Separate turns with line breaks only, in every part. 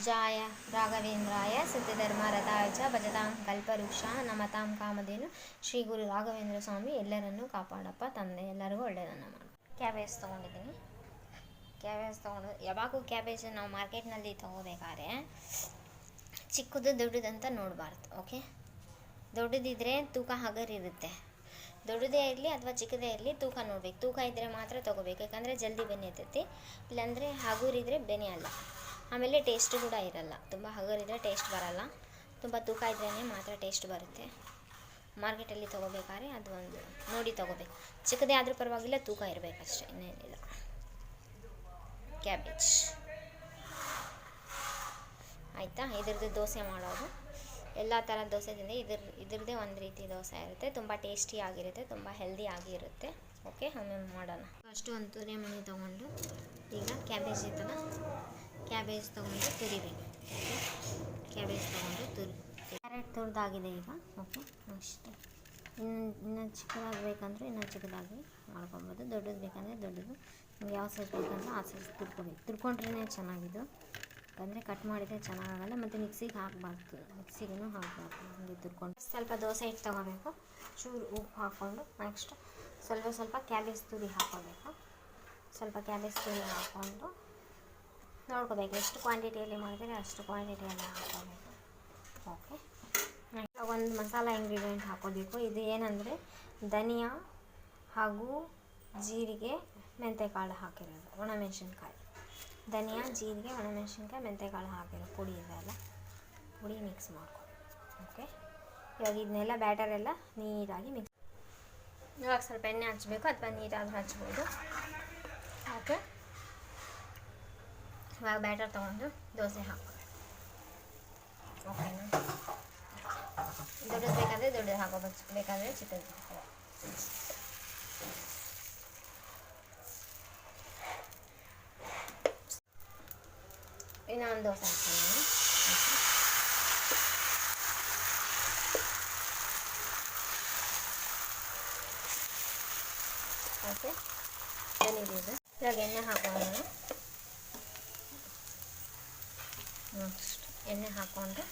ಜಾಯ ರಾಘವೇಂದ್ರಾಯ ಸತ್ಯಧರ್ಮರತಾಯ ಚ ಭಜತಾಂ ಕಲ್ಪವೃಕ್ಷ ನಮತಾಂ ಕಾಮಧೇನು ಶ್ರೀ ಗುರು ರಾಘವೇಂದ್ರ ಸ್ವಾಮಿ ಎಲ್ಲರನ್ನೂ ಕಾಪಾಡಪ್ಪ ತಂದೆ, ಎಲ್ಲರಿಗೂ ಒಳ್ಳೆಯದನ್ನು ಮಾಡು. ಕ್ಯಾಬೇಜ್ ತೊಗೊಂಡಿದ್ದೀನಿ. ಕ್ಯಾಬೇಜ್ ತೊಗೊಂಡು ಯಾವಾಗೂ ಕ್ಯಾಬೇಜ್ ನಾವು ಮಾರ್ಕೆಟ್ನಲ್ಲಿ ತೊಗೋಬೇಕಾದ್ರೆ ಚಿಕ್ಕದು ದೊಡ್ಡದಂತ ನೋಡಬಾರ್ದು. ಓಕೆ, ದೊಡ್ಡದಿದ್ದರೆ ತೂಕ ಹಗರಿರುತ್ತೆ. ದೊಡ್ಡದೇ ಇರಲಿ ಅಥವಾ ಚಿಕ್ಕದೇ ಇರಲಿ ತೂಕ ನೋಡ್ಬೇಕು. ತೂಕ ಇದ್ದರೆ ಮಾತ್ರ ತೊಗೋಬೇಕು, ಯಾಕಂದರೆ ಜಲ್ದಿ ಬೆನೆ ಹತ್ತೈತಿ. ಇಲ್ಲಾಂದರೆ ಹಗುರಿದ್ರೆ ಬೆನೆ ಅಲ್ಲ. ಆಮೇಲೆ ಟೇಸ್ಟ್ ಕೂಡ ಇರಲ್ಲ. ತುಂಬ ಹಗುರಿದ್ರೆ ಟೇಸ್ಟ್ ಬರಲ್ಲ. ತುಂಬ ತೂಕ ಇದ್ರೇ ಮಾತ್ರ ಟೇಸ್ಟ್ ಬರುತ್ತೆ. ಮಾರ್ಕೆಟಲ್ಲಿ ತೊಗೋಬೇಕಾದ್ರೆ ಅದು ಒಂದು ನೋಡಿ ತೊಗೋಬೇಕು. ಚಿಕ್ಕದೇ ಆದರೂ ಪರವಾಗಿಲ್ಲ, ತೂಕ ಇರಬೇಕಷ್ಟೇ, ಇನ್ನೇನಿಲ್ಲ. ಕ್ಯಾಬೇಜ್ ಆಯಿತಾ. ಇದ್ರದ್ದು ದೋಸೆ ಮಾಡೋದು ಎಲ್ಲ ಥರದ ದೋಸೆ ತಿಂದೆ. ಇದ್ರದ್ದೇ ಒಂದು ರೀತಿ ದೋಸೆ ಇರುತ್ತೆ, ತುಂಬ ಟೇಸ್ಟಿಯಾಗಿರುತ್ತೆ, ತುಂಬ ಹೆಲ್ದಿ ಆಗಿರುತ್ತೆ. ಓಕೆ, ಆಮೇಲೆ ಮಾಡೋಣ. ಫಸ್ಟು ಒಂದು ತುರಿಮಣಿ ತೊಗೊಂಡು, ಈಗ ಕ್ಯಾಬೇಜ್ ಇತ್ತಲ್ಲ, ಕ್ಯಾಬೇಜ್ ತೊಗೊಂಡು ತುರಿಬೇಕು. ಓಕೆ, ಕ್ಯಾಬೇಜ್ ತೊಗೊಂಡು ಕ್ಯಾರೆಟ್ ತುರಿದಾಗಿದೆ ಈಗ. ಓಕೆ, ಅಷ್ಟೇ. ಇನ್ನೂ ಚಿಕ್ಕದಾಗಬೇಕಂದ್ರೆ ಇನ್ನೂ ಚಿಕ್ಕದಾಗಿ ಮಾಡ್ಕೊಬೋದು. ದೊಡ್ಡದು ಬೇಕಂದರೆ ದೊಡ್ಡದು. ನಿಮ್ಗೆ ಯಾವ ಸೈಜ್ ಬೇಕಂದ್ರೆ ಆ ಸೈಜ್ ತುರ್ಕೋಬೇಕು. ತುರ್ಕೊಂಡ್ರೇ ಚೆನ್ನಾಗಿದ್ದು, ಯಾಕಂದರೆ ಕಟ್ ಮಾಡಿದರೆ ಚೆನ್ನಾಗಾಗಲ್ಲ. ಮತ್ತು ಮಿಕ್ಸಿಗೆ ಹಾಕಬಾರ್ದು, ಮಿಕ್ಸಿಗೂ ಹಾಕಬಾರ್ದು. ಹಂಗೆ ತುರ್ಕೊಂಡು ಸ್ವಲ್ಪ ದೋಸೆ ಹಿಟ್ಟು ತೊಗೋಬೇಕು. ಚೂರು ಉಪ್ಪು ಹಾಕ್ಕೊಂಡು ನೆಕ್ಸ್ಟ್ ಸ್ವಲ್ಪ ಕ್ಯಾಬೇಜ್ ತುರಿ ಹಾಕ್ಕೋಬೇಕು. ಸ್ವಲ್ಪ ಕ್ಯಾಬೇಜ್ ತುರಿ ಹಾಕ್ಕೊಂಡು ನೋಡ್ಕೋಬೇಕು, ಎಷ್ಟು ಕ್ವಾಂಟಿಟಿಯಲ್ಲಿ ಮಾಡಿದರೆ ಅಷ್ಟು ಕ್ವಾಂಟಿಟಿಯಲ್ಲಿ ಹಾಕ್ಕೋಬೇಕು. ಓಕೆ, ಒಂದು ಮಸಾಲ ಇಂಗ್ರೀಡಿಯೆಂಟ್ ಹಾಕ್ಕೋಬೇಕು. ಇದು ಏನಂದರೆ ಧನಿಯಾ ಹಾಗೂ ಜೀರಿಗೆ, ಮೆಂತ್ಯಕಾಳು ಹಾಕಿರೋದು, ಒಣಮೆಣಸಿನ್ಕಾಯಿ. ಧನಿಯಾ, ಜೀರಿಗೆ, ಒಣಮೆಣಸಿನ್ಕಾಯಿ, ಮೆಂತ್ಯಕಾಳು ಹಾಕಿರೋ ಪುಡಿ ಇದೆಲ್ಲ ಪುಡಿ ಮಿಕ್ಸ್ ಮಾಡ್ಕೊ. ಓಕೆ, ಇವಾಗ ಇದನ್ನೆಲ್ಲ ಬ್ಯಾಟರೆಲ್ಲ ನೀಟಾಗಿ ಮಿಕ್ಸ್. ಇವಾಗ ಸ್ವಲ್ಪ ಎಣ್ಣೆ ಹಚ್ಚಬೇಕು ಅಥವಾ ನೀರಾದರೂ ಹಚ್ಬೋದು. ಓಕೆ, ಇವಾಗ ಬ್ಯಾಟರ್ ತೊಗೊಂಡು ದೋಸೆ ಹಾಕೋಬೇಕು. ಓಕೆನಾ. ದೊಡ್ಡದು ಬೇಕಾದರೆ ದೊಡ್ಡದು ಹಾಕೋಬೇಕು, ಚಿಕ್ಕಬೇಕಾದ್ರೆ ಚಿಕ್ಕದು ಹಾಕೋಬೇಕು. ಇನ್ನೊಂದು ದೋಸೆ ಹಾಕ್ತೀನಿ. ಓಕೆ, ಬೆನಿದೆ. ಇವಾಗ ಎಣ್ಣೆ ಹಾಕೋಣ. ನೆಕ್ಸ್ಟ್ ಎಣ್ಣೆ ಹಾಕ್ಕೊಂಡು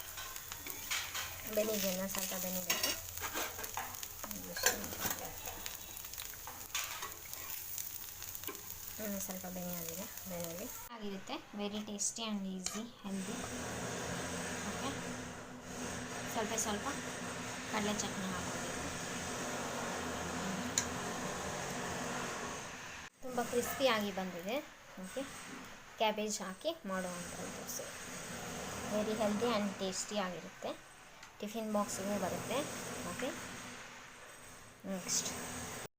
ಬೆನಿಗೆನ ಸ್ವಲ್ಪ ಬೆನಿಬೇಕು. ಸ್ವಲ್ಪ ಬೆನಿ ಆಗಿದೆ. ಬೆನಲ್ಲಿ ಆಗಿರುತ್ತೆ. Very tasty and easy, healthy. Okay, ಸ್ವಲ್ಪ ಕಡಲೆ ಚಟ್ನಿ ಹಾಕೋಬೇಕು. ತುಂಬ ಕ್ರಿಸ್ಪಿಯಾಗಿ ಬಂದಿದೆ. ಓಕೆ, ಕ್ಯಾಬೇಜ್ ಹಾಕಿ ಮಾಡುವಂಥದ್ದು dosa very healthy and tasty ಆಗಿರುತ್ತೆ. ಟಿಫಿನ್ ಬಾಕ್ಸಿಗೂ ಬರುತ್ತೆ. Okay, next